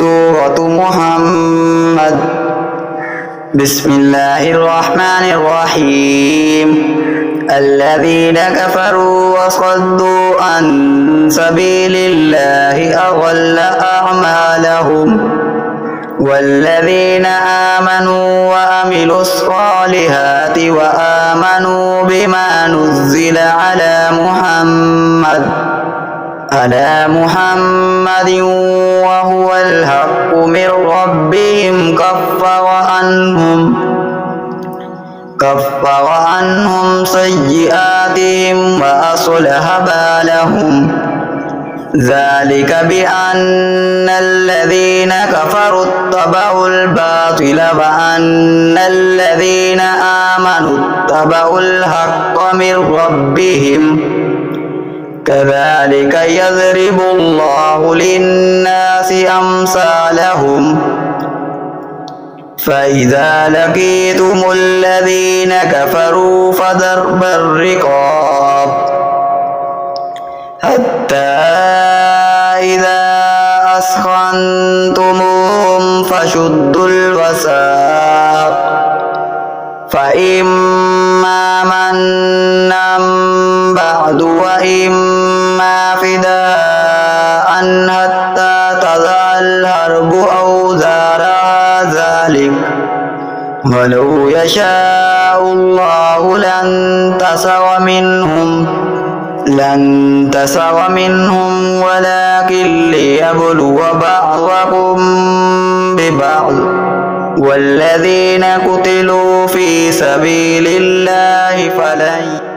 سورة محمد. بسم الله الرحمن الرحيم. الذين كفروا وصدوا عن سبيل الله أضل أعمالهم والذين آمنوا وعملوا الصالحات وآمنوا بما نزل على محمد وهو الحق من ربهم كفر عنهم سيئاتهم وأصلح بالهم. ذلك بأن الذين كفروا اتبعوا الباطل وأن الذين آمنوا اتبعوا الحق من ربهم. كذلك يضرب الله للناس أمثالهم. فإذا لقيتم الذين كفروا فضرب الرقاب حتى إذا أثخنتموهم فشدوا الوثاق فإما منا بعد وإما فداء حتى تضع الحرب أوزارها ذلك ولو يشاء الله لانتصر منهم ولكن ليبلو بعضكم ببعض. والذين قتلوا في سبيل الله فلن